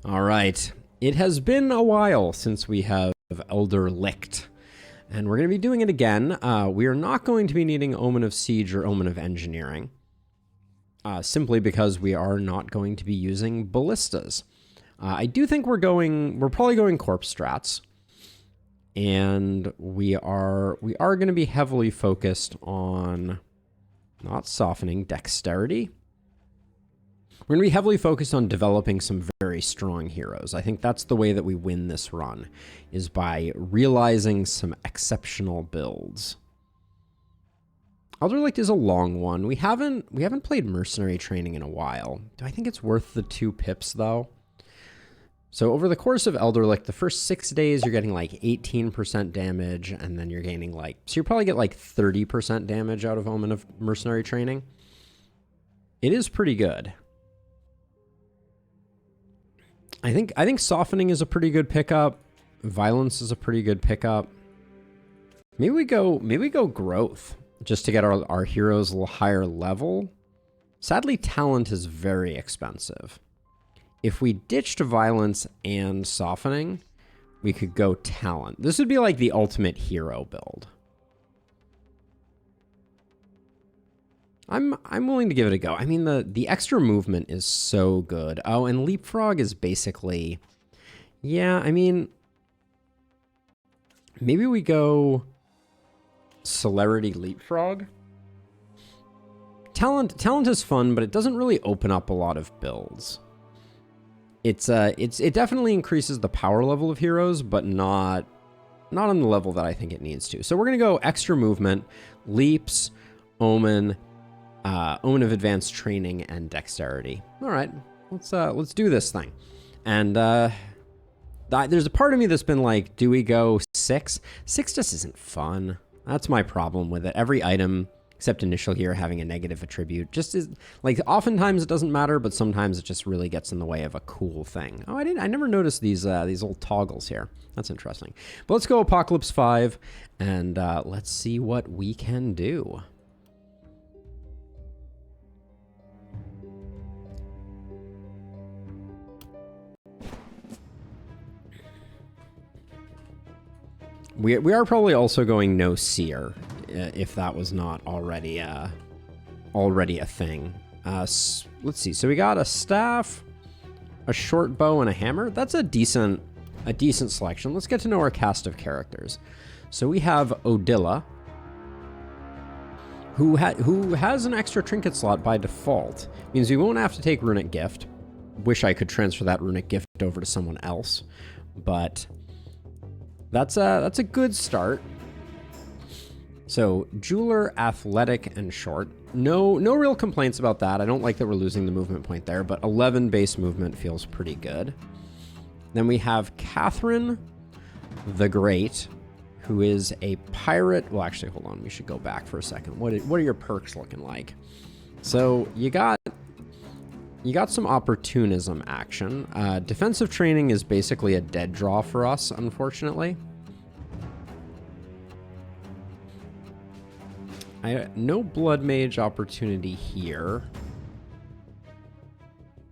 All right. It has been a while since we have Elderlicht, and we're going to be doing it again. We are not going to be needing Omen of Siege or Omen of Engineering, simply because we are not going to be using ballistas. I do think we're probably going corpse strats, and we are going to be heavily focused on not softening, dexterity. We're going to be heavily focused on developing some very strong heroes. I think that's the way that we win this run, is by realizing some exceptional builds. Elderlicht is a long one. We haven't played mercenary training in a while. Do I think it's worth the 2 pips though? So over the course of Elderlicht, the first 6 days you're getting like 18% damage, and then you're gaining so you probably get like 30% damage out of Omen of mercenary training. It is pretty good. I think softening is a pretty good pickup. Violence is a pretty good pickup. Maybe we go growth just to get our heroes a little higher level. Sadly, talent is very expensive. If we ditched violence and softening, we could go talent. This would be like the ultimate hero build. I'm willing to give it a go. I mean, the extra movement is so good. Oh, and leapfrog is basically, yeah, I mean, maybe we go celerity leapfrog. Talent is fun, but it doesn't really open up a lot of builds. It definitely increases the power level of heroes, but not on the level that I think it needs to. So we're gonna go extra movement, leaps, omen, Omen of advanced training, and dexterity. All right, let's do this thing. And there's a part of me that's been like, do we go 6? 6 just isn't fun. That's my problem with it. Every item except initial here having a negative attribute just is like, oftentimes it doesn't matter, but sometimes it just really gets in the way of a cool thing. Oh, I never noticed these old toggles here. That's interesting. But let's go Apocalypse 5 and let's see what we can do. We are probably also going no seer, if that was not already a thing. Let's see. So we got a staff, a short bow, and a hammer. That's a decent selection. Let's get to know our cast of characters. So we have Odila, who has an extra trinket slot by default. Means we won't have to take runic gift. Wish I could transfer that runic gift over to someone else, but that's a good start. So jeweler, athletic, and short. No real complaints about that. I don't like that we're losing the movement point there, but 11 base movement feels pretty good. Then we have Catherine the Great, who is a pirate. Well, actually, hold on. We should go back for a second. What are your perks looking like? So you got some opportunism action. Defensive training is basically a dead draw for us, unfortunately. No blood mage opportunity here.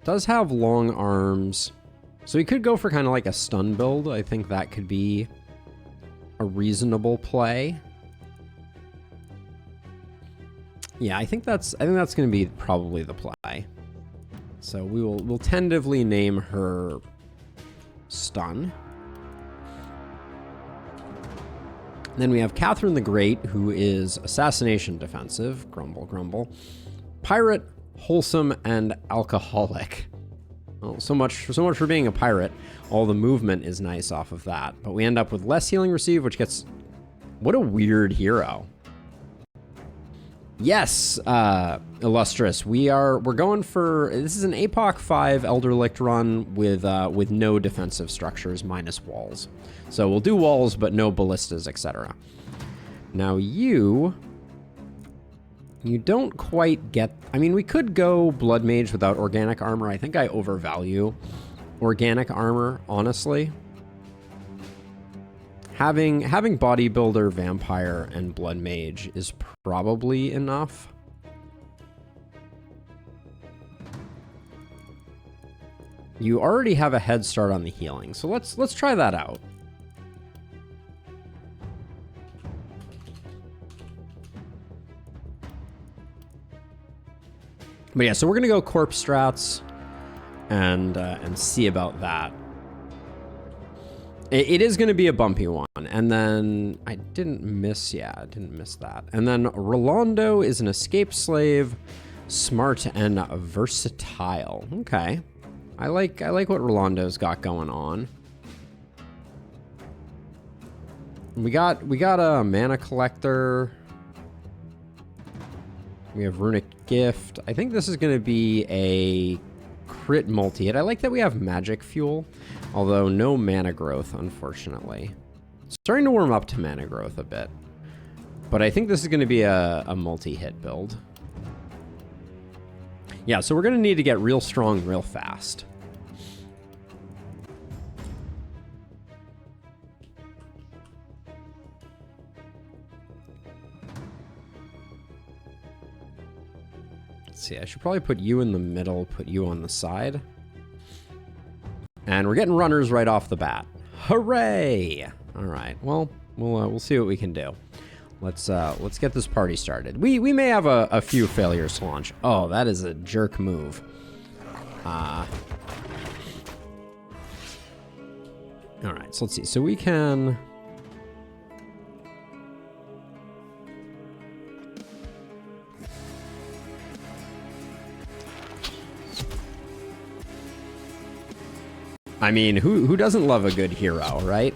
Does have long arms. So we could go for kind of like a stun build. I think that could be a reasonable play. Yeah, I think that's going to be probably the play. So we'll tentatively name her Stun. Then we have Catherine the Great, who is Assassination defensive, grumble, grumble. Pirate, wholesome, and alcoholic. Oh, so much for being a pirate. All the movement is nice off of that, but we end up with less healing received, which gets... What a weird hero. Yes, illustrious. We're going for, this is an APOC 5 Elderlicht run with no defensive structures minus walls. So we'll do walls, but no ballistas, etc. Now you don't quite get, I mean, we could go Blood Mage without organic armor. I think I overvalue organic armor, honestly. Having Bodybuilder, Vampire, and Blood Mage is probably enough. You already have a head start on the healing, so let's try that out. But yeah, so we're gonna go corpse strats and see about that. It is gonna be a bumpy one, and then I didn't miss that. And then Rolando is an escaped slave, smart and versatile. Okay, I like what Rolando's got going on. We got a mana collector. We have Runic Gift. I think this is going to be a crit multi-hit. I like that we have magic fuel, although no mana growth, unfortunately. Starting to warm up to mana growth a bit. But I think this is going to be a multi-hit build. Yeah, so we're going to need to get real strong real fast. See, I should probably put you in the middle, put you on the side. And we're getting runners right off the bat. Hooray! All right, well, we'll see what we can do. Let's get this party started. We may have a few failures to launch. Oh, that is a jerk move. All right, so let's see. So we can... I mean, who doesn't love a good hero, right?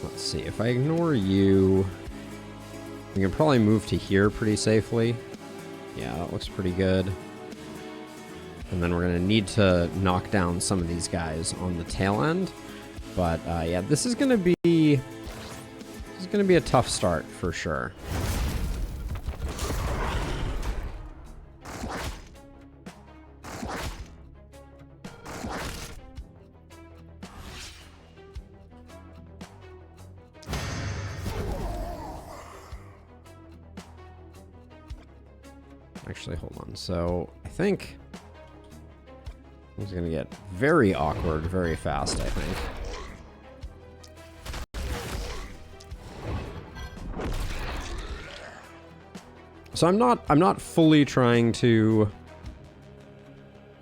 Let's see, if I ignore you, we can probably move to here pretty safely. Yeah, that looks pretty good. And then we're gonna need to knock down some of these guys on the tail end. But yeah, this is gonna be a tough start for sure. Actually, hold on. So I think it's going to get very awkward very fast, I think. So I'm not fully trying to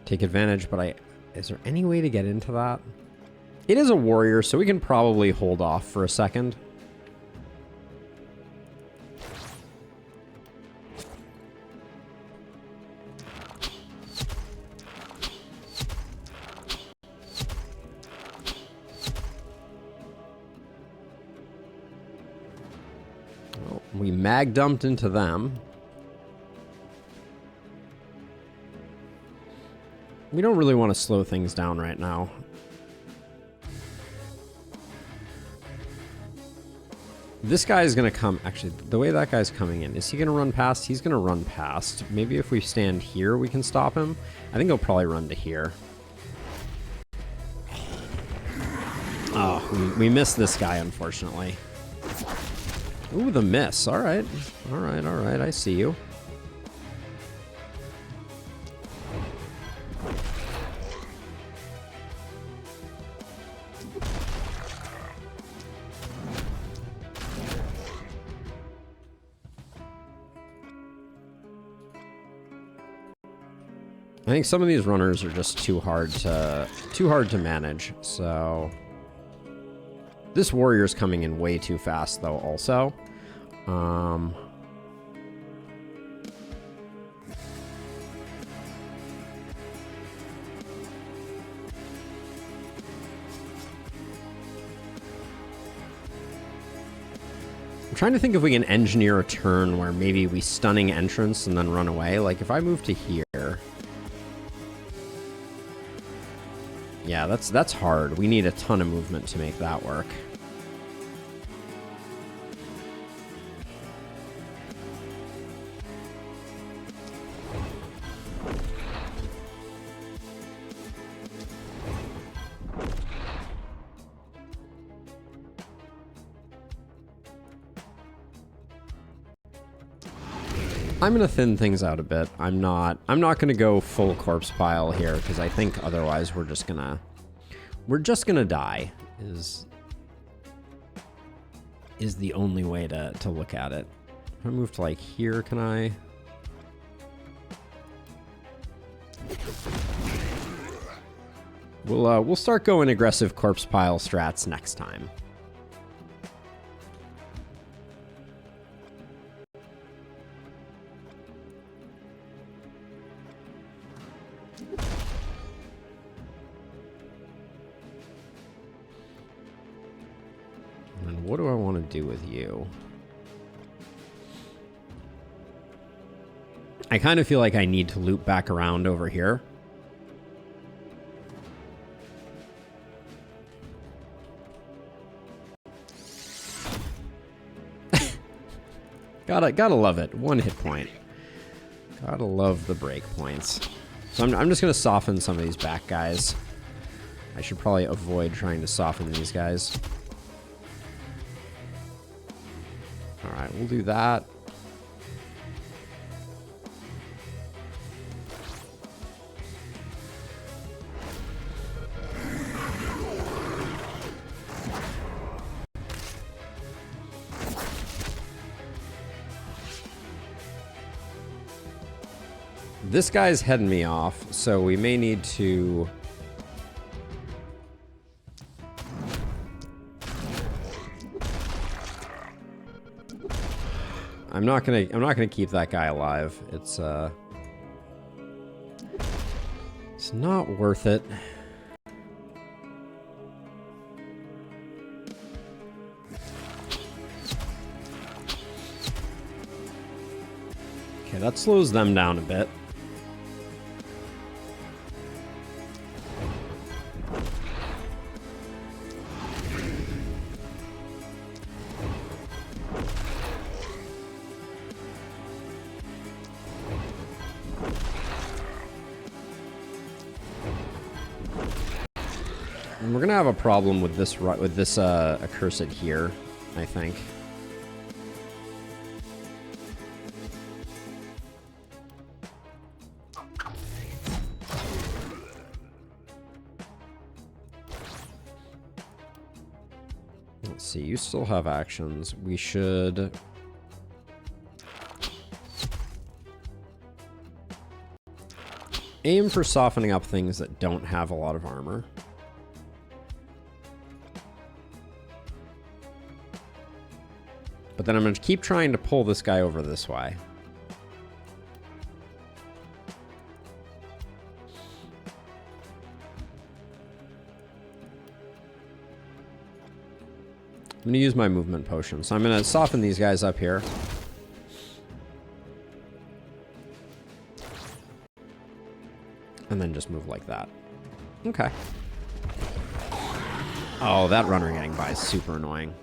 take advantage, but is there any way to get into that? It is a warrior, so we can probably hold off for a second. We mag dumped into them. We don't really want to slow things down right now. This guy is going to come... Actually, the way that guy's coming in, is he going to run past? He's going to run past. Maybe if we stand here, we can stop him. I think he'll probably run to here. Oh, we missed this guy, unfortunately. Ooh, the miss. All right. All right, all right. I see you. I think some of these runners are just too hard to manage. So this warrior's coming in way too fast, though. Also, I'm trying to think if we can engineer a turn where maybe we stunning entrance and then run away. Like if I move to here. Yeah, that's hard. We need a ton of movement to make that work. I'm gonna thin things out a bit. I'm not gonna go full corpse pile here because I think otherwise we're just gonna die is the only way to look at it. If I move to like here, can I? We'll start going aggressive corpse pile strats next time. And what do I want to do with you? I kind of feel like I need to loop back around over here. Gotta love it. 1 hit point. Gotta love the break points. So I'm just gonna soften some of these back guys. I should probably avoid trying to soften these guys. Alright, we'll do that. This guy's heading me off, so we may need to... I'm not gonna keep that guy alive. It's not worth it. Okay, that slows them down a bit. And we're gonna have a problem with this accursed here, I think. Let's see, you still have actions. We should... aim for softening up things that don't have a lot of armor. But then I'm going to keep trying to pull this guy over this way. I'm going to use my movement potion. So I'm going to soften these guys up here. And then just move like that. Okay. Oh, that runner getting by is super annoying.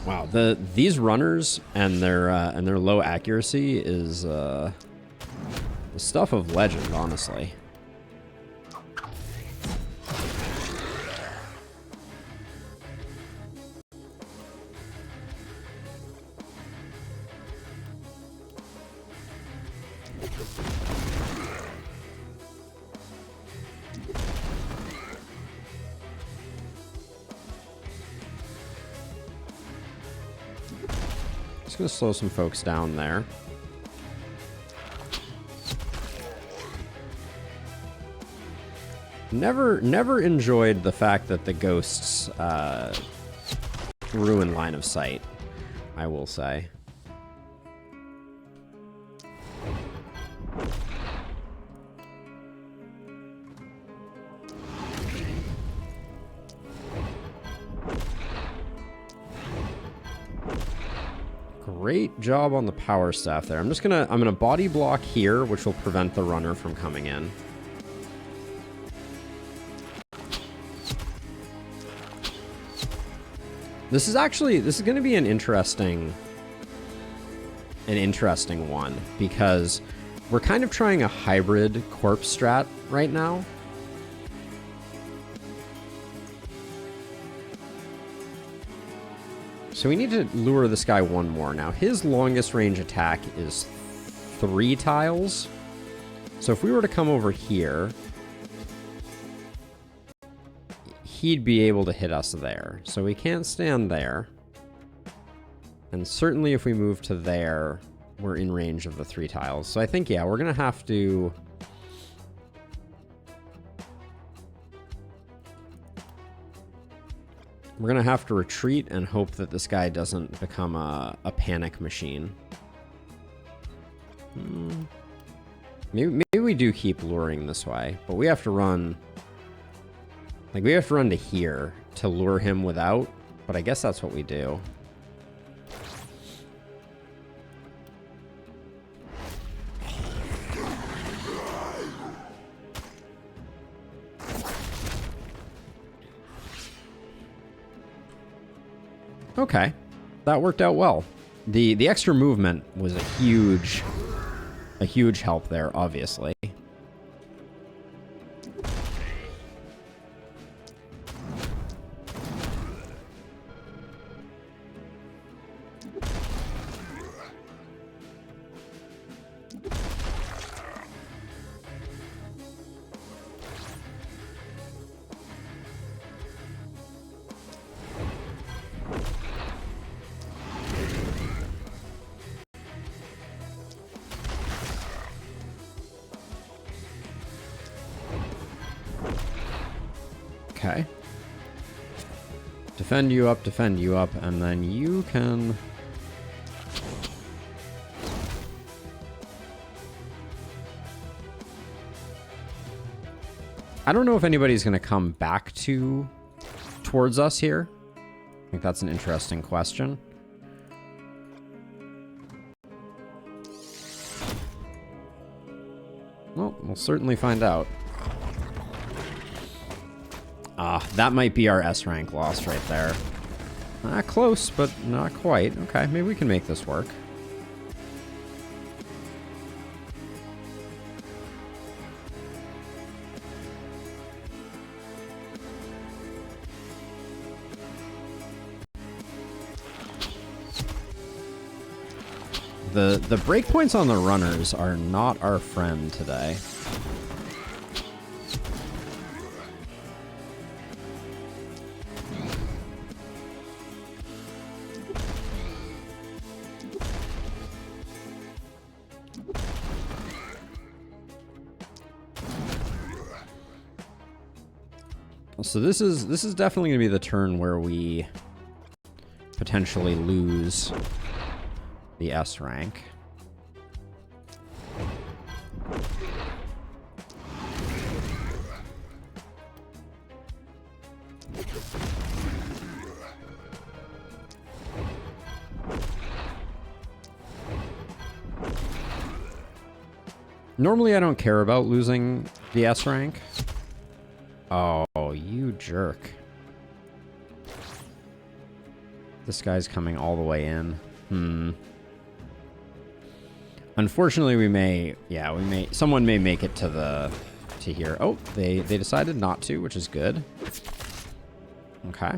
Wow, these runners and their low accuracy is the stuff of legend, honestly. Just gonna slow some folks down there. Never enjoyed the fact that the ghosts ruin line of sight, I will say. Great job on the power staff there. I'm gonna body block here, which will prevent the runner from coming in. This is gonna be an interesting one, because we're kind of trying a hybrid corpse strat right now. So we need to lure this guy one more. Now, his longest range attack is 3 tiles. So if we were to come over here, he'd be able to hit us there. So we can't stand there. And certainly if we move to there, we're in range of the 3 tiles. So I think, yeah, we're going to have to... We're going to have to retreat and hope that this guy doesn't become a panic machine. Maybe we do keep luring this way, but we have to run... Like, we have to run to here to lure him without, but I guess that's what we do. Okay, that worked out well. The extra movement was a huge help there, obviously. Okay. Defend you up, and then you can... I don't know if anybody's going to come back towards us here. I think that's an interesting question. Well, we'll certainly find out. That might be our S rank lost right there. Close, but not quite. Okay, maybe we can make this work. The breakpoints on the runners are not our friend today. So this is definitely going to be the turn where we potentially lose the S rank. Normally I don't care about losing the S rank. Oh, you jerk. This guy's coming all the way in. Unfortunately, someone may make it to here. Oh, they decided not to, which is good. Okay.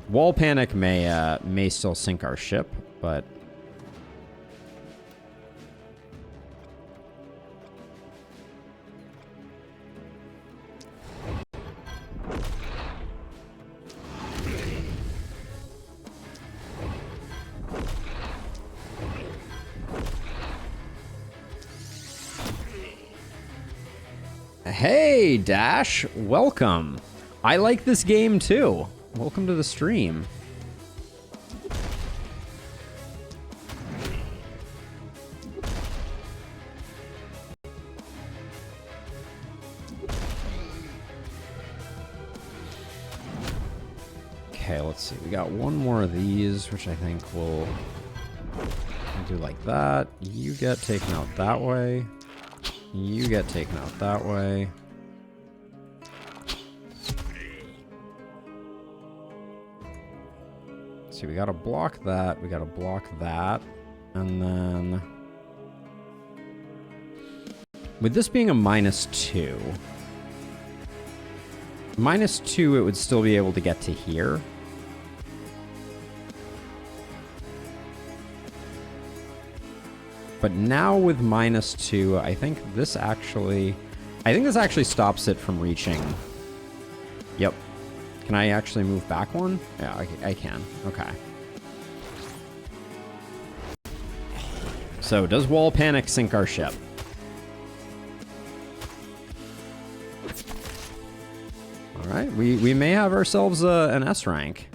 Wall panic may still sink our ship, but hey, Dash, welcome. I like this game too. Welcome to the stream. Okay, let's see. We got one more of these, which I think we'll do like that. You get taken out that way. You get taken out that way. See, we gotta block that. We gotta block that. And then... with this being a -2... -2, it would still be able to get to here. But now with -2, I think this actually stops it from reaching. Yep. Can I actually move back one? Yeah, I can. Okay. So, does wall panic sink our ship? All right, we may have ourselves an S rank.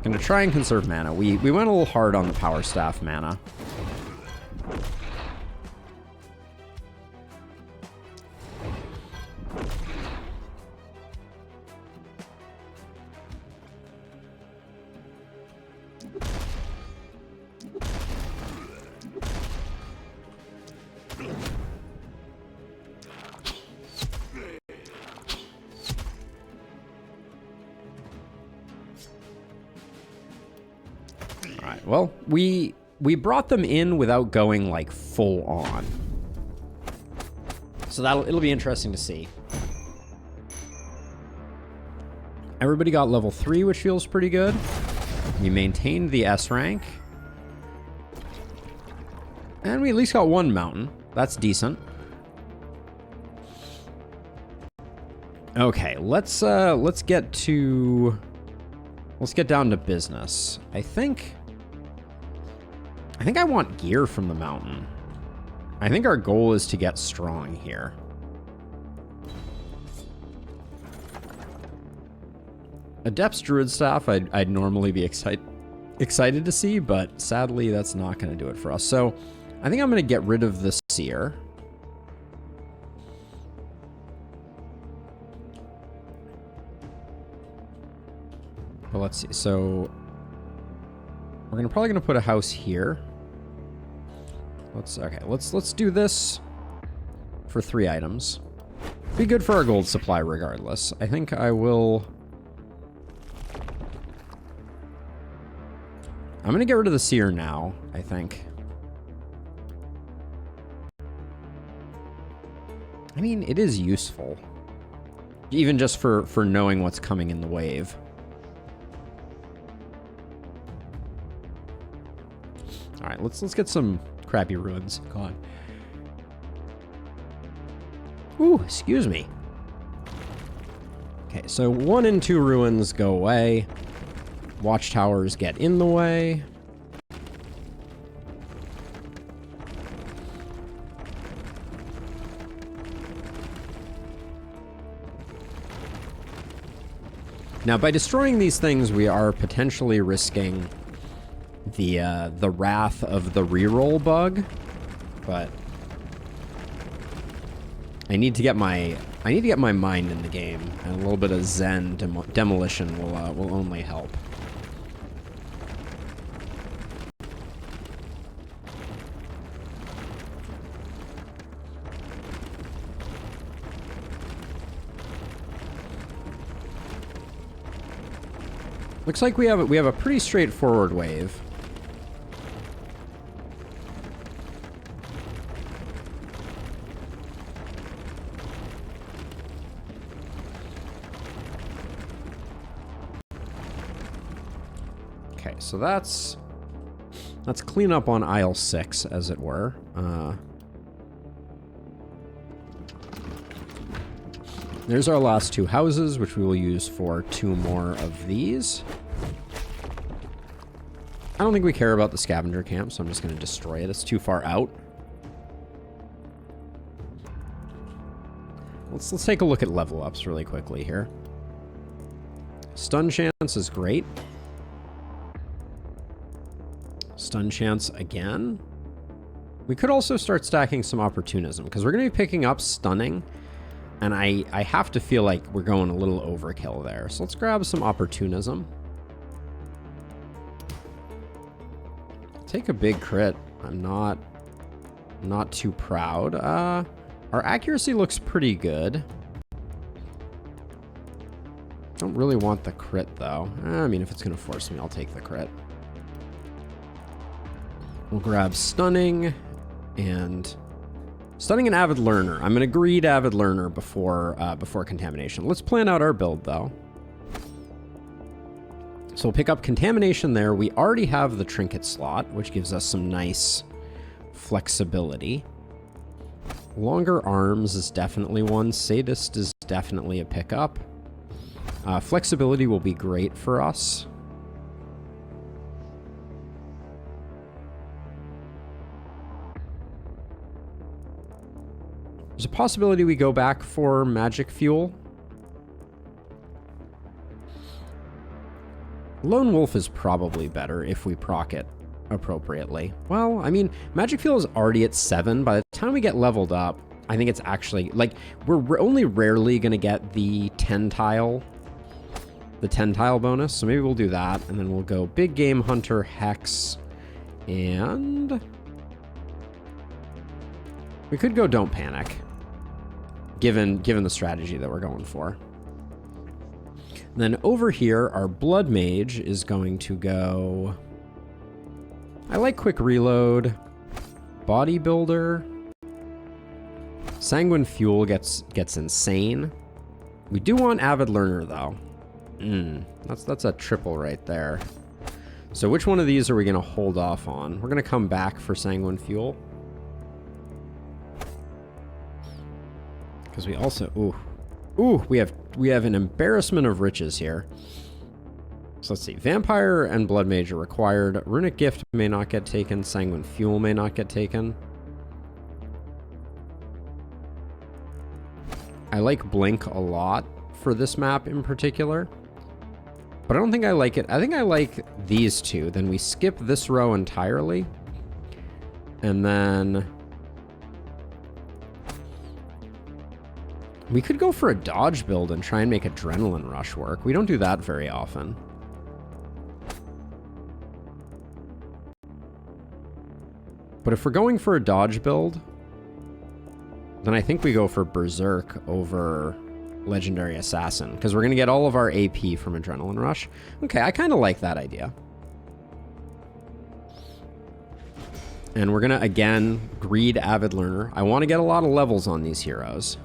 Gonna try and conserve mana. We went a little hard on the power staff mana. Well, we brought them in without going like full on. So it'll be interesting to see. Everybody got level 3, which feels pretty good. We maintained the S rank. And we at least got one mountain. That's decent. Okay, let's get down to business. I think I want gear from the mountain. I think our goal is to get strong here. Adept's Druid Staff I'd normally be excited to see, but sadly that's not going to do it for us. So I think I'm going to get rid of the Seer. But let's see. So we're probably going to put a house here. Let's do this for 3 items. Be good for our gold supply regardless. I think I will. I'm going to get rid of the Seer now, I think. I mean, it is useful. Even just for knowing what's coming in the wave. All right, let's get some crappy ruins. Go on. Ooh, excuse me. Okay, so 1 and 2 ruins go away. Watchtowers get in the way. Now, by destroying these things, we are potentially risking the wrath of the reroll bug, but I need to get my mind in the game, and a little bit of Zen demolition will only help. Looks like we have a pretty straightforward wave. Okay, so that's clean up on aisle 6, as it were. There's our last 2 houses, which we will use for 2 more of these. I don't think we care about the scavenger camp, so I'm just going to destroy it. It's too far out. Let's take a look at level ups really quickly here. Stun chance is great. Stun chance again. We could also start stacking some opportunism, because we're going to be picking up stunning. And I have to feel like we're going a little overkill there. So let's grab some opportunism. Take a big crit. I'm not too proud. Our accuracy looks pretty good. Don't really want the crit, though. I mean, if it's going to force me, I'll take the crit. We'll grab Stunning and... Stunning and Avid Learner. I'm going to greed Avid Learner before Contamination. Let's plan out our build, though. So we'll pick up Contamination there. We already have the Trinket slot, which gives us some nice flexibility. Longer Arms is definitely one. Sadist is definitely a pickup. Flexibility will be great for us. There's a possibility we go back for Magic Fuel. Lone Wolf is probably better if we proc it appropriately. Well, I mean, Magic Fuel is already at 7. By the time we get leveled up, I think it's actually, like, we're only rarely going to get the 10 tile bonus, so maybe we'll do that, and then we'll go Big Game Hunter, Hex, and we could go Don't Panic, given the strategy that we're going for. And then over here, our Blood Mage is going to go... I like Quick Reload, Bodybuilder, Sanguine Fuel gets insane. We do want Avid Learner, though. That's a triple right there. So which one of these are we going to hold off on? We're going to come back for Sanguine Fuel. Because we also... we have an embarrassment of riches here. So let's see. Vampire and Blood Mage are required. Runic Gift may not get taken. Sanguine Fuel may not get taken. I like Blink a lot for this map in particular. But I don't think I like it. I think I like these two. Then we skip this row entirely. And then... we could go for a dodge build and try and make Adrenaline Rush work. We don't do that very often. But if we're going for a dodge build, then I think we go for Berserk over Legendary Assassin, because we're going to get all of our AP from Adrenaline Rush. Okay, I kind of like that idea. And we're going to, again, greed Avid Learner. I want to get a lot of levels on these heroes.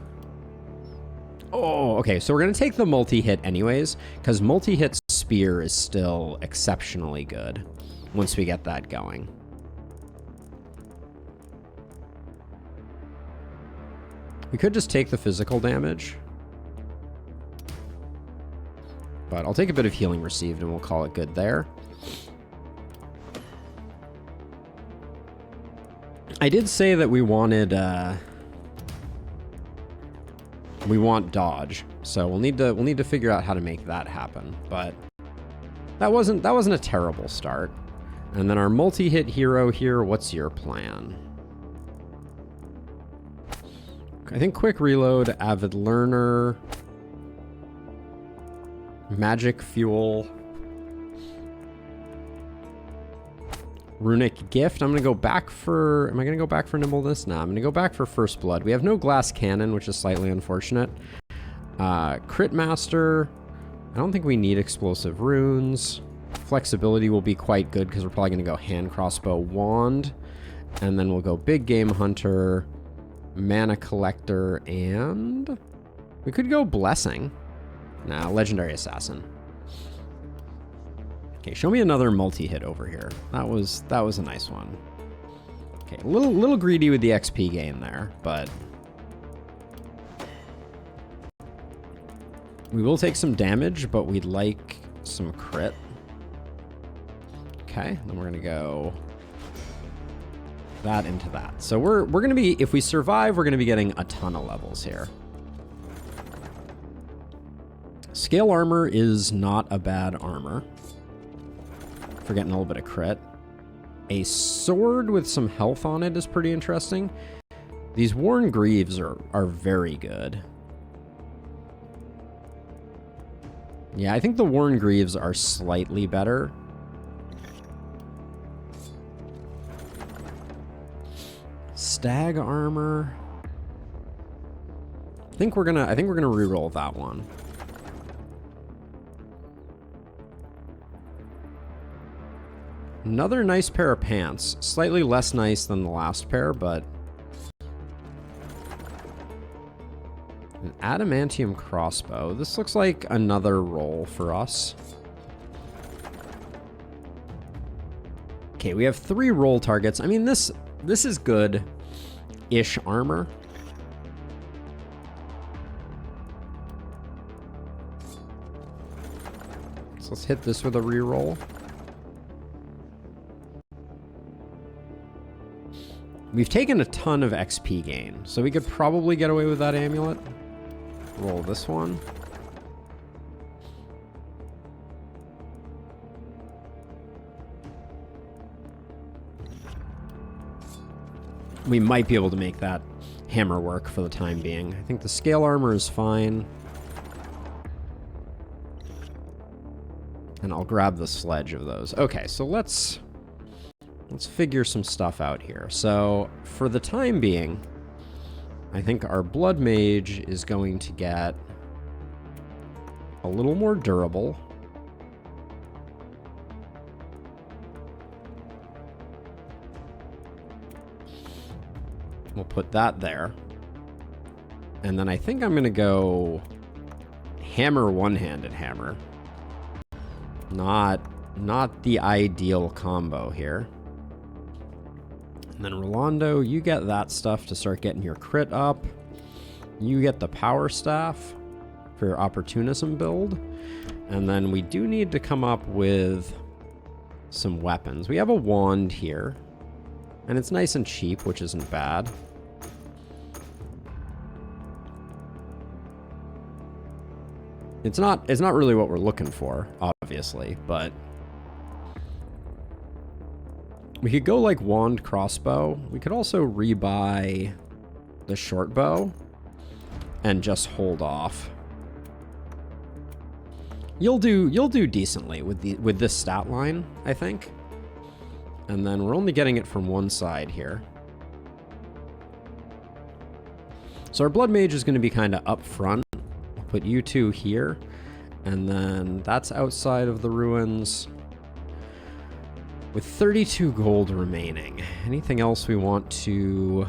Oh, okay, so we're going to take the multi-hit anyways, because multi-hit Spear is still exceptionally good once we get that going. We could just take the physical damage. But I'll take a bit of healing received and we'll call it good there. I did say that we wanted... we want dodge, so we'll need to figure out how to make that happen. But that wasn't a terrible start. And then our multi-hit hero here, what's your plan? I think Quick Reload, Avid Learner, Magic Fuel, Runic Gift. I'm going to go back for... am I going to go back for Nimbleness? No, I'm going to go back for First Blood. We have no Glass Cannon, which is slightly unfortunate. Crit Master. I don't think we need Explosive Runes. Flexibility will be quite good because we're probably going to go Hand Crossbow Wand. And then we'll go Big Game Hunter, Mana Collector, and... we could go Blessing. Nah, Legendary Assassin. Okay, show me another multi-hit over here. That was a nice one. Okay, a little greedy with the XP gain there, but we will take some damage, but we'd like some crit. Okay, then we're gonna go that into that. So we're gonna be, if we survive, we're gonna be getting a ton of levels here. Scale Armor is not a bad armor. For getting a little bit of crit. A sword with some health on it is pretty interesting. These Worn Greaves are very good. Yeah, I think the Worn Greaves are slightly better. Stag Armor. I think we're gonna reroll that one. Another nice pair of pants. Slightly less nice than the last pair, but... An adamantium crossbow. This looks like another roll for us. Okay, we have 3 roll targets. I mean, this is good-ish armor. So let's hit this with a reroll. We've taken a ton of XP gain, so we could probably get away with that amulet. Roll this one. We might be able to make that hammer work for the time being. I think the scale armor is fine. And I'll grab the sledge of those. Okay, so let's figure some stuff out here. So, for the time being, I think our blood mage is going to get a little more durable. We'll put that there. And then I think I'm going to go hammer one-handed hammer. Not the ideal combo here. And then Rolando, you get that stuff to start getting your crit up. You get the power staff for your opportunism build. And then we do need to come up with some weapons. We have a wand here. And it's nice and cheap, which isn't bad. It's not really what we're looking for, obviously, but we could go like wand crossbow. We could also rebuy the short bow and just hold off. You'll do decently with this stat line, I think. And then we're only getting it from one side here. So our blood mage is going to be kind of up front. I'll put you two here. And then that's outside of the ruins. With 32 gold remaining. Anything else we want to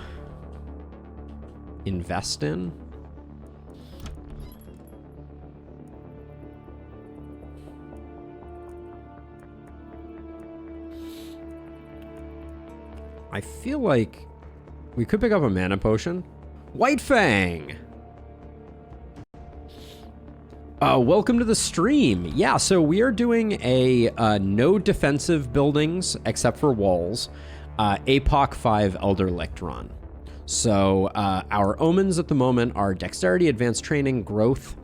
invest in? I feel like we could pick up a mana potion. White Fang! Welcome to the stream. Yeah, so we are doing a no defensive buildings except for walls, APOC 5 Elderlicht run. So our omens at the moment are Dexterity, Advanced Training, Growth,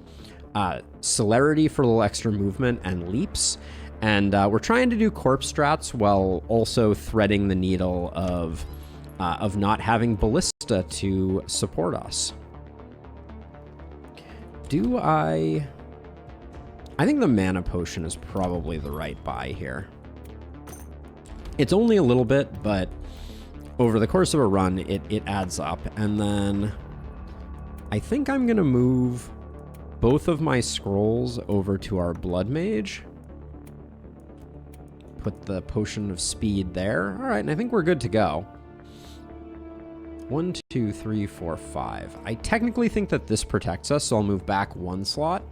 Celerity for a little extra movement, and Leaps. And we're trying to do corpse strats while also threading the needle of not having Ballista to support us. I think the mana potion is probably the right buy here. It's only a little bit, but over the course of a run, it adds up. And then I think I'm going to move both of my scrolls over to our blood mage. Put the potion of speed there. All right, and I think we're good to go. 1, 2, 3, 4, 5. I technically think that this protects us, so I'll move back one slot.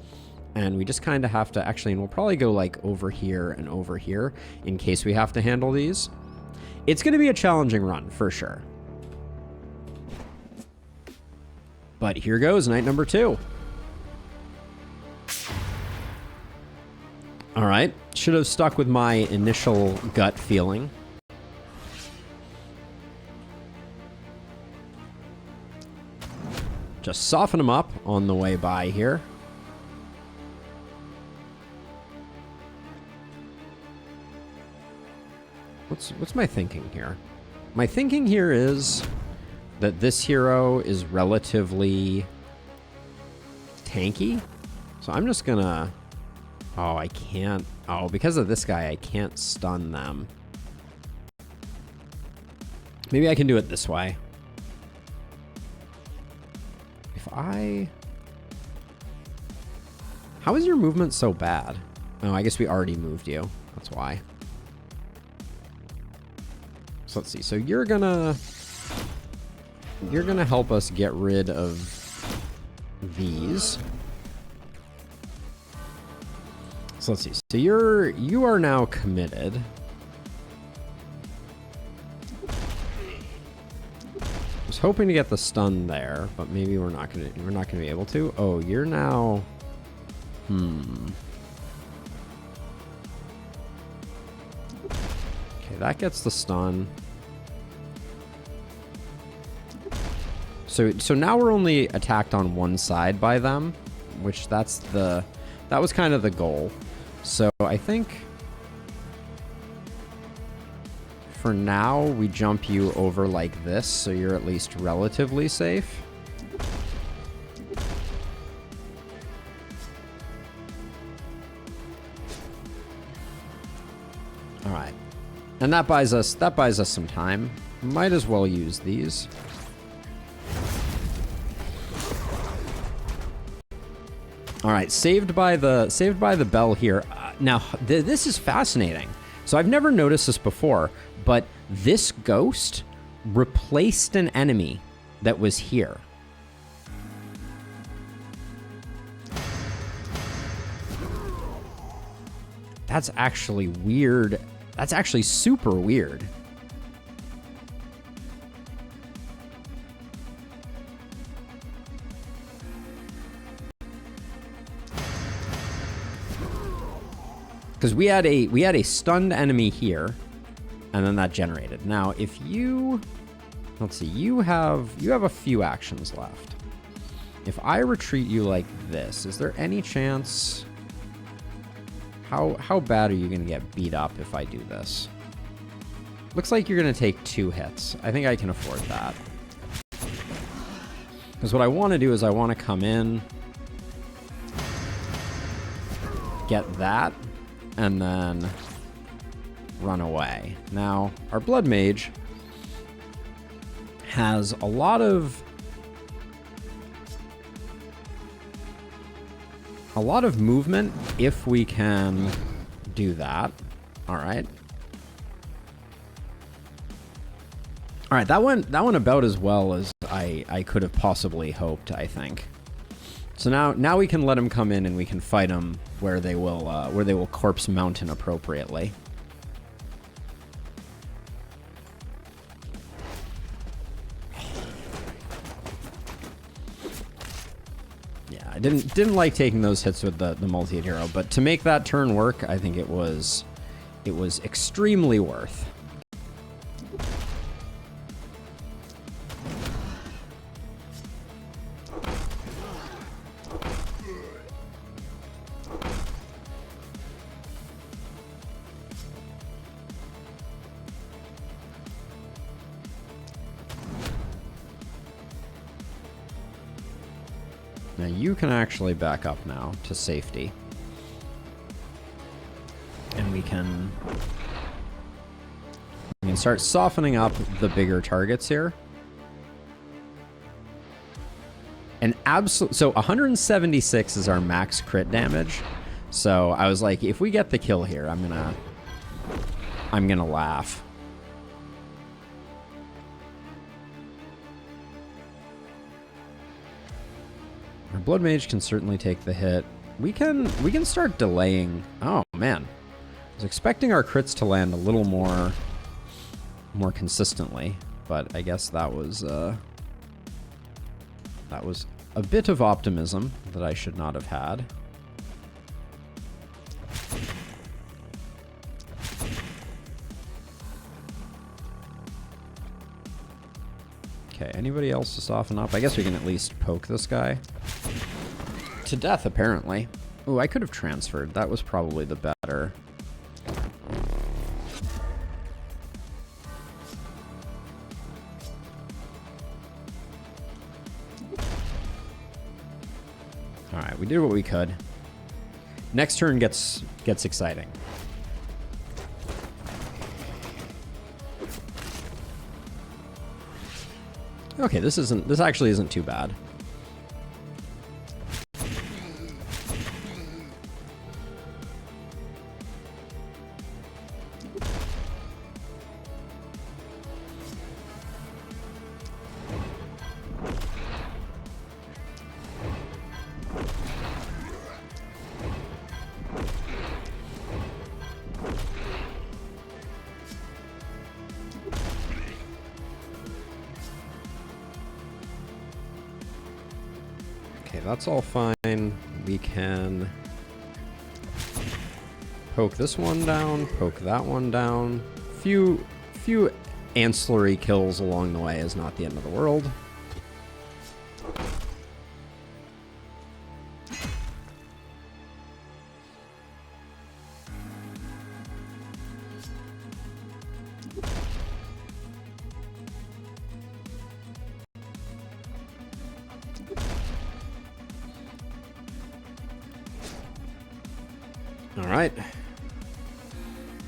And we just kind of have to actually, and we'll probably go like over here and over here in case we have to handle these. It's going to be a challenging run for sure. But here goes night number 2. All right, should have stuck with my initial gut feeling. Just soften them up on the way by here. What's my thinking here? My thinking here is that this hero is relatively tanky. So I'm just gonna... Oh, I can't... Oh, because of this guy, I can't stun them. Maybe I can do it this way. If I... How is your movement so bad? Oh, I guess we already moved you. That's why. So let's see. So you're gonna help us get rid of these. So let's see. So you are now committed. I was hoping to get the stun there, but maybe we're not gonna be able to. Oh, you're now. Okay, that gets the stun. So now we're only attacked on one side by them, which that was kind of the goal. So I think for now we jump you over like this, so you're at least relatively safe. All right, and that buys us some time. Might as well use these. All right, saved by the bell here. Now, this is fascinating. So I've never noticed this before, but this ghost replaced an enemy that was here. That's actually weird. That's actually super weird. Because we had a stunned enemy here, and then that generated. Now, if you, let's see, you have a few actions left. If I retreat you like this, is there any chance? How bad are you gonna get beat up if I do this? Looks like you're gonna take 2 hits. I think I can afford that. Because what I want to do is I want to come in, get that, and then run away. Now, our Blood Mage has a lot of movement if we can do that. All right. All right, that went about as well as I could have possibly hoped, I think. So now we can let him come in and we can fight him where they will corpse mountain appropriately. Yeah, I didn't like taking those hits with the multi-hit hero, but to make that turn work, I think it was extremely worth. Now you can actually back up now to safety. And we can start softening up the bigger targets here. And so 176 is our max crit damage. So I was like, if we get the kill here, I'm gonna laugh. Our Blood Mage can certainly take the hit. We can start delaying. Oh man, I was expecting our crits to land a little more consistently, but I guess that was a bit of optimism that I should not have had. Okay, anybody else to soften up? I guess we can at least poke this guy to death, apparently. Ooh, I could have transferred. That was probably the better. All right, we did what we could. Next turn gets exciting. Okay, this actually isn't too bad. Okay, that's all fine. We can poke this one down, poke that one down. Few ancillary kills along the way is not the end of the world. All right.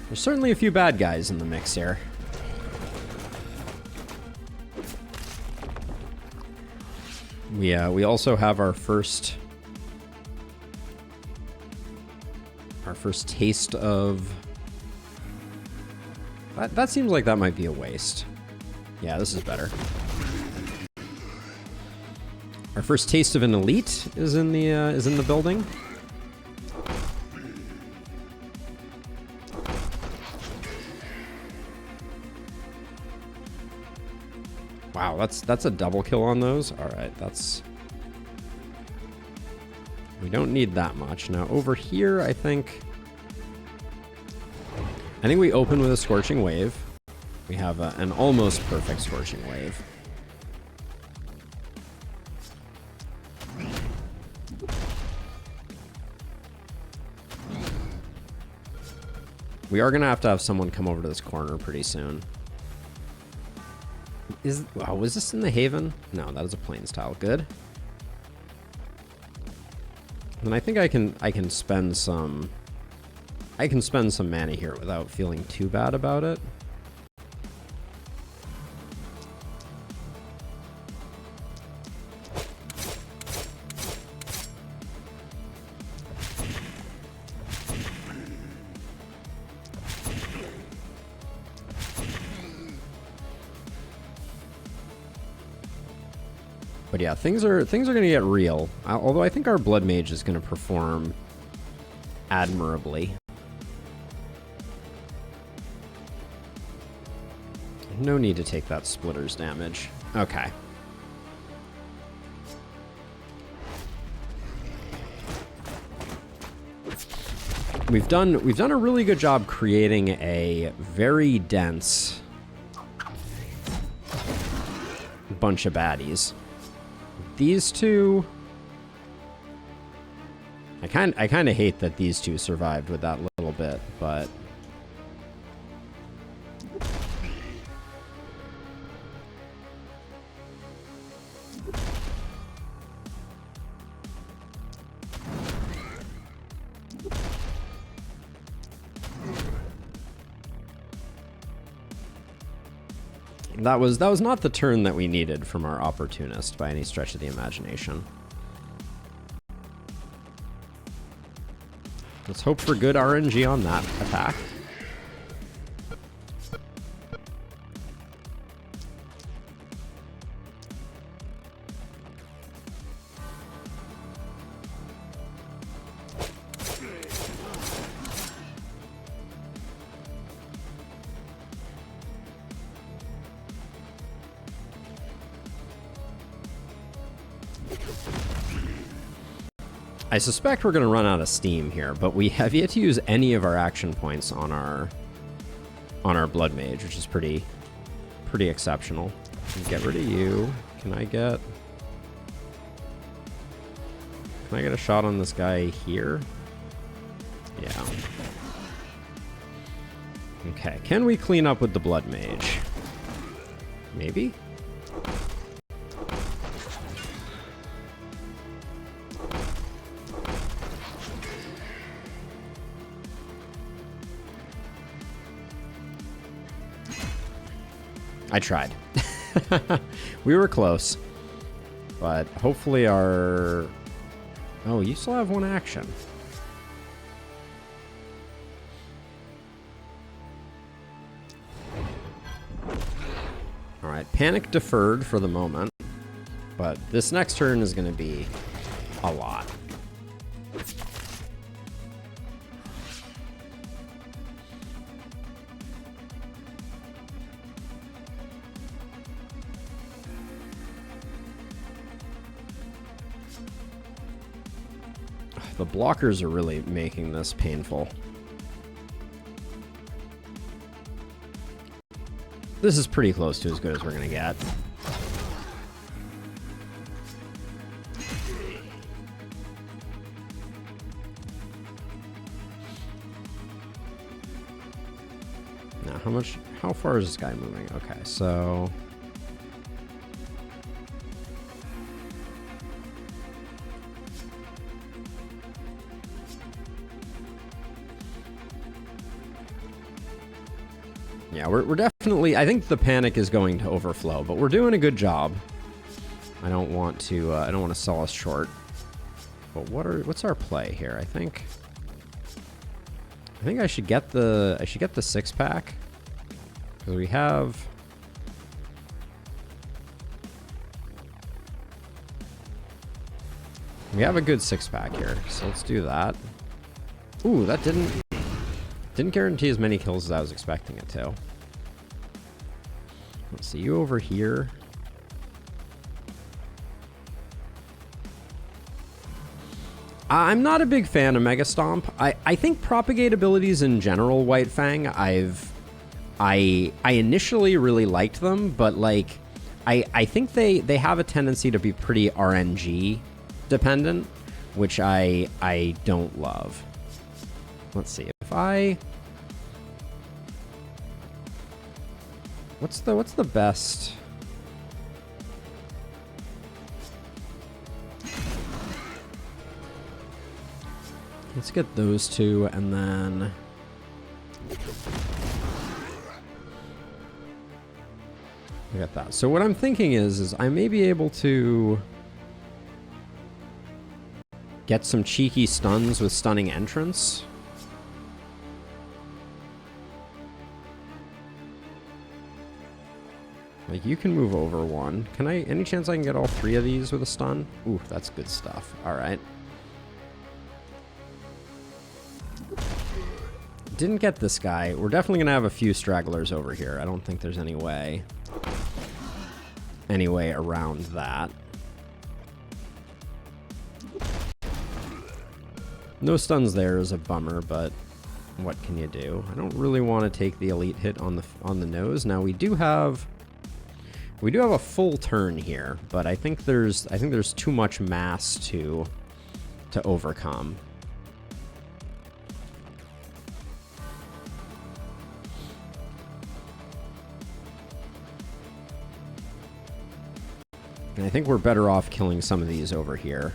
There's certainly a few bad guys in the mix here. We also have our first taste of that seems like that might be a waste. Yeah, this is better. Our first taste of an elite is in the building. Wow, that's a double kill on those. All right, we don't need that much. Now over here, I think we open with a Scorching Wave. We have an almost perfect Scorching Wave. We are gonna have to have someone come over to this corner pretty soon. Was this in the Haven? No, that is a Plains tile. Good. And I think I can spend some mana here without feeling too bad about it. But yeah, things are gonna get real. Although I think our Blood Mage is gonna perform admirably. No need to take that splitter's damage. Okay. We've done a really good job creating a very dense bunch of baddies. These two, I kind of hate that these two survived with that little bit, but that was not the turn that we needed from our opportunist by any stretch of the imagination. Let's hope for good RNG on that attack. I suspect we're going to run out of steam here, but we have yet to use any of our action points on our Blood Mage, which is pretty exceptional. Get rid of you. Can I get a shot on this guy here? Yeah. Okay, can we clean up with the Blood Mage? Maybe? I tried. We were close. But hopefully our... Oh, you still have one action. Alright, panic deferred for the moment. But this next turn is going to be a lot. The blockers are really making this painful. This is pretty close to as good as we're gonna get. Now, how far is this guy moving? Okay, so... yeah, we're definitely... I think the panic is going to overflow, but we're doing a good job. I don't want to sell us short. But what's our play here? I think I should get the 6-pack. Because we have... we have a good 6-pack here, so let's do that. Ooh, that didn't guarantee as many kills as I was expecting it to. Let's see, you over here. I'm not a big fan of Mega Stomp. I think propagate abilities in general, White Fang, I initially really liked them, but like I think they have a tendency to be pretty RNG dependent, which I don't love. Let's see if what's the best? Let's get those two, and then I got that. So what I'm thinking is I may be able to get some cheeky stuns with stunning entrance. Like, you can move over one. Can I, any chance I can get all 3 of these with a stun? Ooh, that's good stuff. All right. Didn't get this guy. We're definitely gonna have a few stragglers over here. I don't think there's any way around that. No stuns there is a bummer, but what can you do? I don't really want to take the elite hit on the nose. Now we do have a full turn here, but I think there's too much mass to overcome. And I think we're better off killing some of these over here.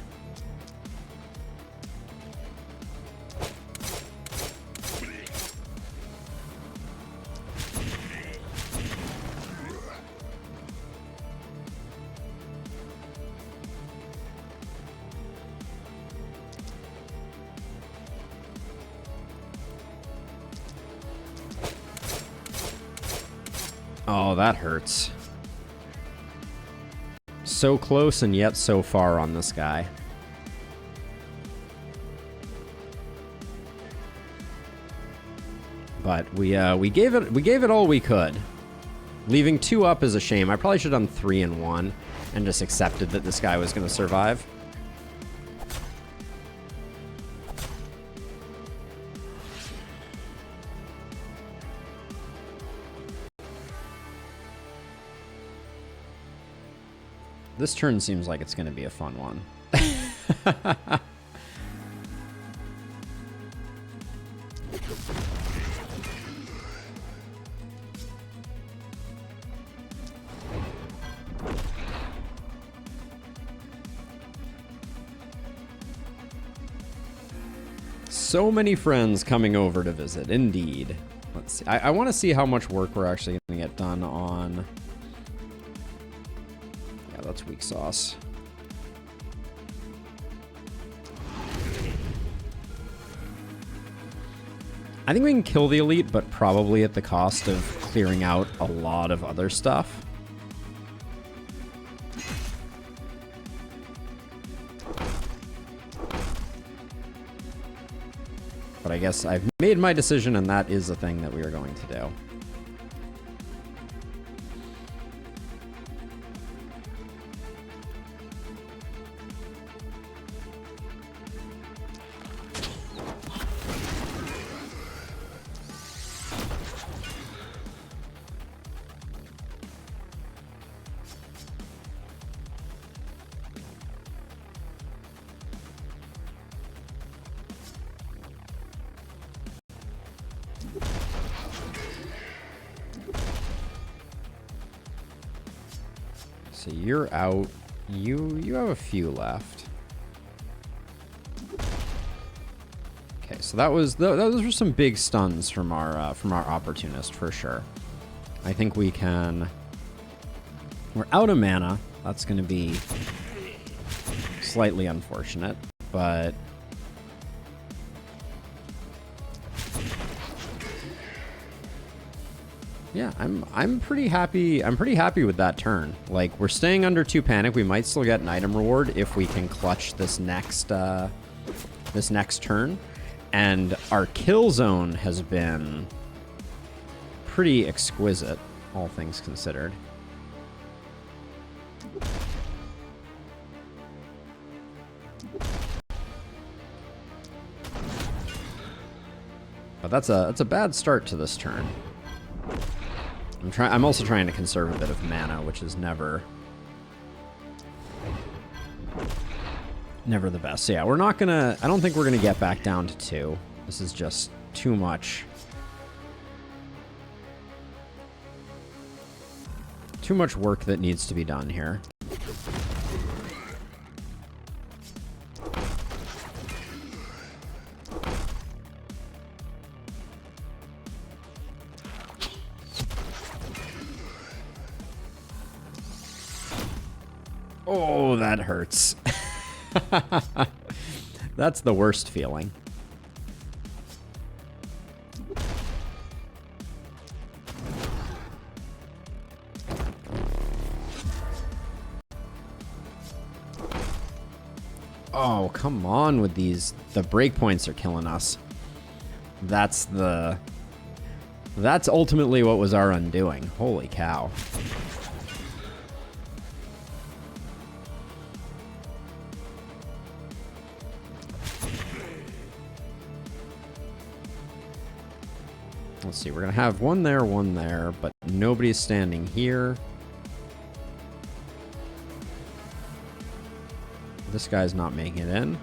Oh, that hurts. So close and yet so far on this guy. But we gave it all we could. Leaving 2 up is a shame. I probably should have done 3 and 1 and just accepted that this guy was going to survive. This turn seems like it's going to be a fun one. So many friends coming over to visit, indeed. Let's see. I want to see how much work we're actually going to get done on... that's weak sauce. I think we can kill the elite, but probably at the cost of clearing out a lot of other stuff. But I guess I've made my decision, and that is the thing that we are going to do. So you're out. You have a few left. Okay, so those were some big stuns from our opportunist for sure. I think we can. We're out of mana. That's going to be slightly unfortunate, but yeah, I'm pretty happy. I'm pretty happy with that turn. Like, we're staying under 2 panic. We might still get an item reward if we can clutch this next turn. And our kill zone has been pretty exquisite, all things considered. But that's a bad start to this turn. I'm also trying to conserve a bit of mana, which is never the best. So yeah, we're not gonna. I don't think we're gonna get back down to 2. This is just too much. Too much work that needs to be done here. Oh, that hurts. That's the worst feeling. Oh, come on with these. The breakpoints are killing us. That's ultimately what was our undoing. Holy cow. Let's see, we're going to have one there, but nobody's standing here. This guy's not making it in.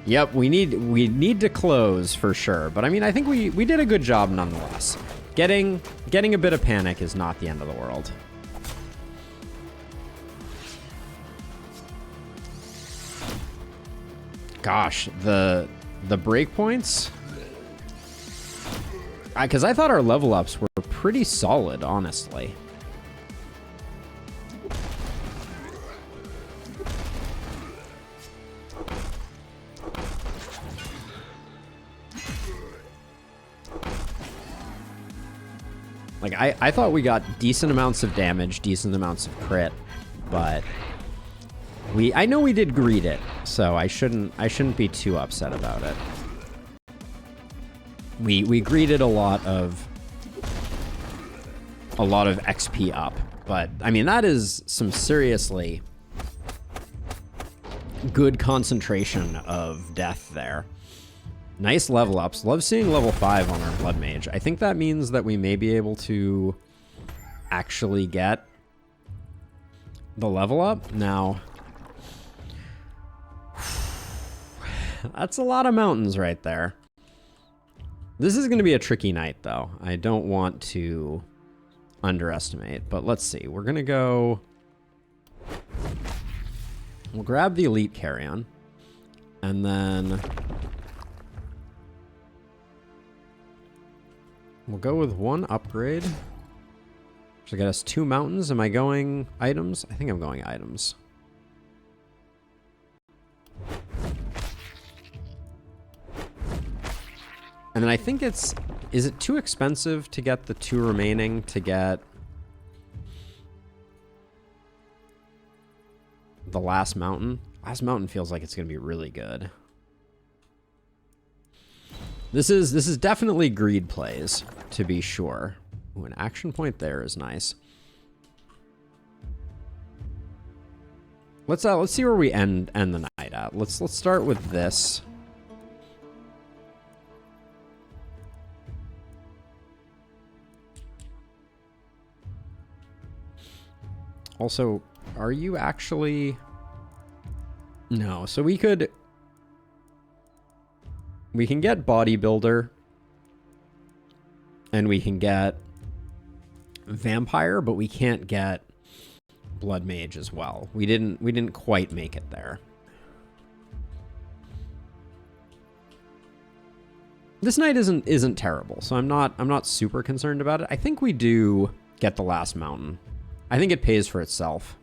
Yep, we need to close for sure, but I mean, I think we did a good job nonetheless. Getting a bit of panic is not the end of the world. Gosh, the breakpoints. Because I thought our level ups were pretty solid, honestly. Like, I thought we got decent amounts of damage, decent amounts of crit, but I know we did greed it, so I shouldn't be too upset about it. We greeted a lot of XP up, but I mean, that is some seriously good concentration of death there. Nice level ups. Love seeing level 5 on our Blood Mage. I think that means that we may be able to actually get the level up. Now, that's a lot of mountains right there. This is going to be a tricky night, though. I don't want to underestimate, but let's see. We're going to go... We'll grab the Elite Carrion, and then... We'll go with 1 upgrade. So get us 2 mountains. Am I going items? I think I'm going items. And then I think is it too expensive to get the 2 remaining to get the last mountain? Last mountain feels like it's going to be really good. This is definitely greed plays, to be sure. Ooh, an action point there is nice. Let's see where we end the night at. Let's start with this. Also, are you actually... No, so we can get Bodybuilder, and we can get Vampire, but we can't get Blood Mage as well. We didn't quite make it there. This knight isn't terrible, so I'm not super concerned about it. I think we do get the last mountain. I think it pays for itself.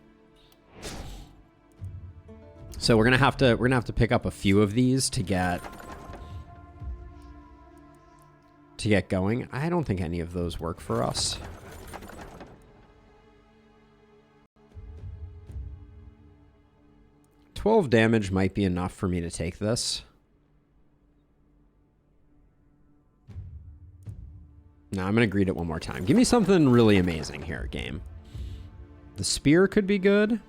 So we're gonna have to pick up a few of these to get going. I don't think any of those work for us. $12 damage might be enough for me to take this. No, I'm going to greet it one more time. Give me something really amazing here, game. The spear could be good.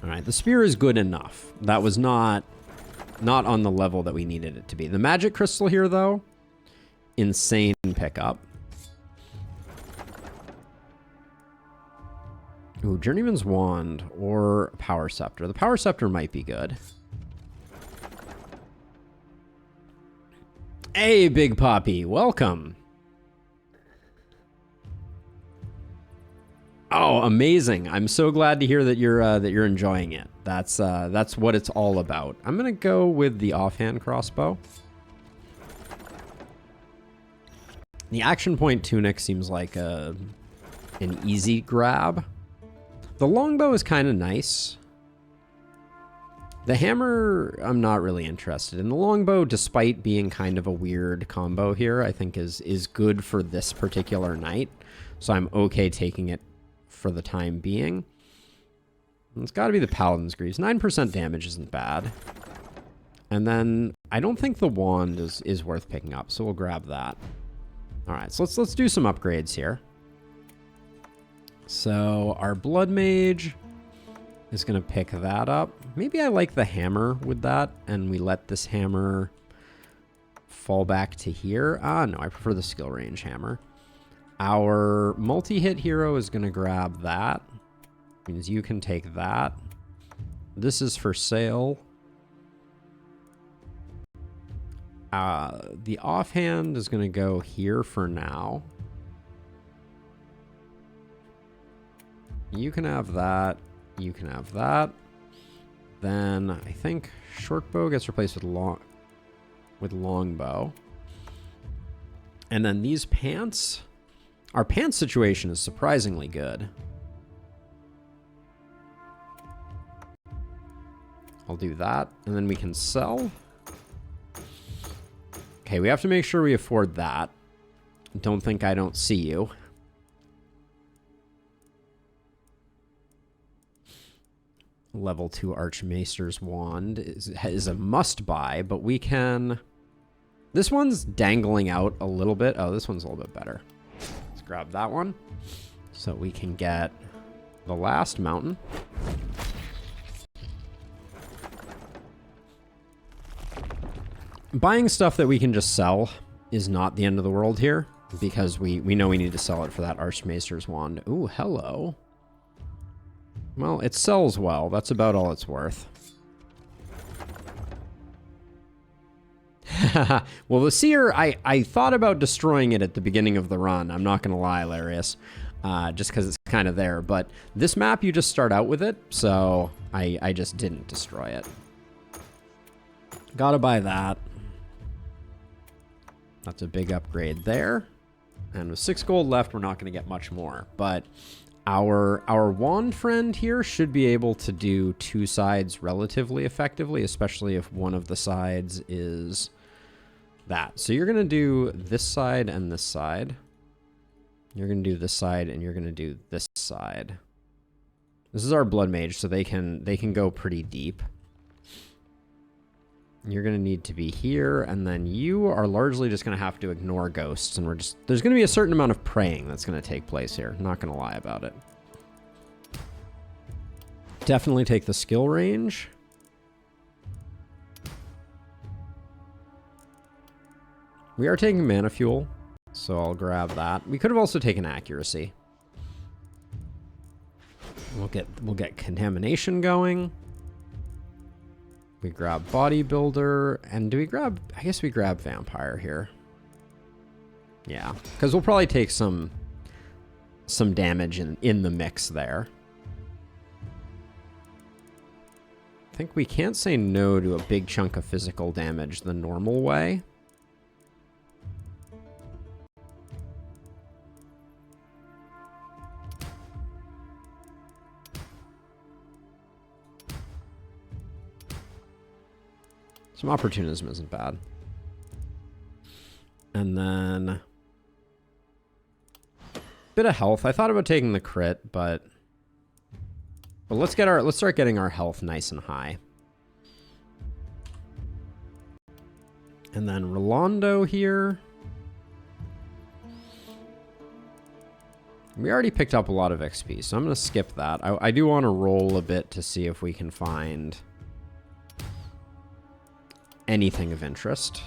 All right, the spear is good enough. That was not on the level that we needed it to be. The magic crystal here, though, insane pickup. Ooh, Journeyman's Wand or Power Scepter. The Power Scepter might be good. Hey, Big Poppy, welcome. Oh, amazing. I'm so glad to hear that you're enjoying it. That's what it's all about. I'm going to go with the offhand crossbow. The action point tunic seems like an easy grab. The longbow is kind of nice. The hammer, I'm not really interested in. The longbow, despite being kind of a weird combo here, I think is good for this particular knight. So I'm okay taking it for the time being. It's got to be the Paladin's Greaves. 9% damage isn't bad. And then I don't think the wand is worth picking up, so we'll grab that. All right, so let's do some upgrades here. So our Blood Mage is going to pick that up. Maybe I like the hammer with that, and we let this hammer fall back to here. Ah, no, I prefer the skill range hammer. Our multi-hit hero is going to grab that. Means you can take that. This is for sale. The offhand is going to go here for now. You can have that. You can have that. Then I think shortbow gets replaced with longbow. And then these pants. Our pants situation is surprisingly good. I'll do that, and then we can sell. Okay, we have to make sure we afford that. Don't think I don't see you. Level 2 Archmaester's Wand is a must-buy, but we can... This one's dangling out a little bit. Oh, this one's a little bit better. Let's grab that one so we can get the last mountain. Buying stuff that we can just sell is not the end of the world here, because we know we need to sell it for that Archmaester's Wand. Ooh, hello. Well, it sells well. That's about all it's worth. Well, the Seer, I thought about destroying it at the beginning of the run. I'm not going to lie, Larius. Just because it's kind of there. But this map, you just start out with it, so I just didn't destroy it. Gotta buy that. That's a big upgrade there. And with 6 gold left, we're not going to get much more. But our wand friend here should be able to do 2 sides relatively effectively, especially if one of the sides is that. So you're going to do this side and this side. You're going to do this side and you're going to do this side. This is our Blood Mage, so they can go pretty deep. You're going to need to be here, and then you are largely just going to have to ignore ghosts, and there's going to be a certain amount of praying that's going to take place here. Not going to lie about it. Definitely take the skill range. We are taking mana fuel, so I'll grab that. We could have also taken accuracy. We'll get contamination going. We grab bodybuilder, and do we grab... I guess we grab vampire here. Yeah, because we'll probably take some some damage in the mix there. I think we can't say no to a big chunk of physical damage the normal way. Some opportunism isn't bad. And then bit of health. I thought about taking the crit, but let's start getting our health nice and high. And then Rolando here. We already picked up a lot of XP, so I'm going to skip that. I do want to roll a bit to see if we can find anything of interest.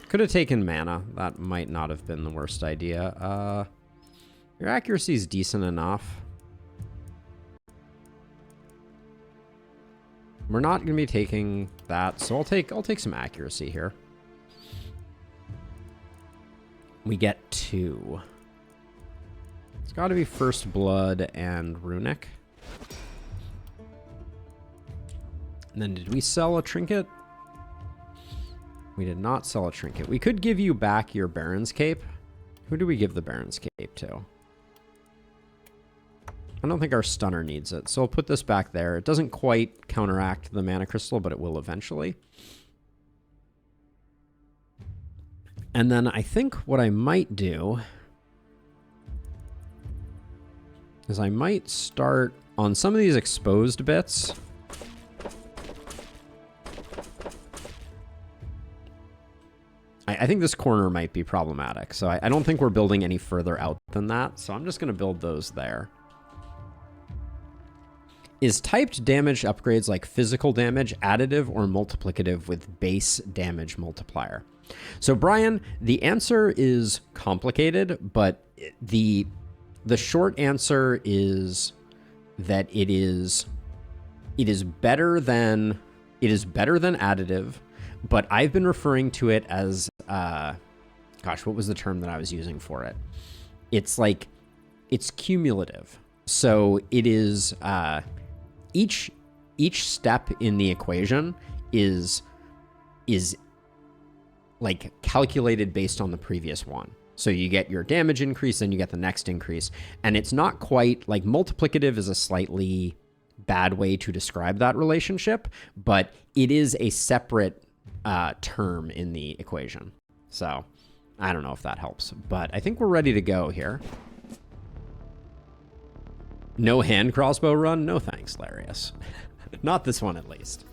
Could have taken mana. That might not have been the worst idea. Your accuracy is decent enough. We're not going to be taking that, so I'll take some accuracy here. We get 2. It's got to be First Blood and Runic. And then did we sell a trinket? We did not sell a trinket. We could give you back your Baron's Cape. Who do we give the Baron's Cape to? I don't think our stunner needs it, so I'll put this back there. It doesn't quite counteract the mana crystal, but it will eventually. And then I think what I might do is I might start on some of these exposed bits. I think this corner might be problematic, so I don't think we're building any further out than that, so I'm just going to build those there. Is typed damage upgrades like physical damage additive or multiplicative with base damage multiplier? So Brian, the answer is complicated, but the short answer is that it is better than additive, but I've been referring to it as gosh, what was the term that I was using for it? It's cumulative. So it is each step in the equation is like calculated based on the previous one. So you get your damage increase, then you get the next increase. And it's not quite like multiplicative is a slightly bad way to describe that relationship, but it is a separate term in the equation. So I don't know if that helps, but I think we're ready to go here. No hand crossbow run? No thanks, Larius. Not this one, at least.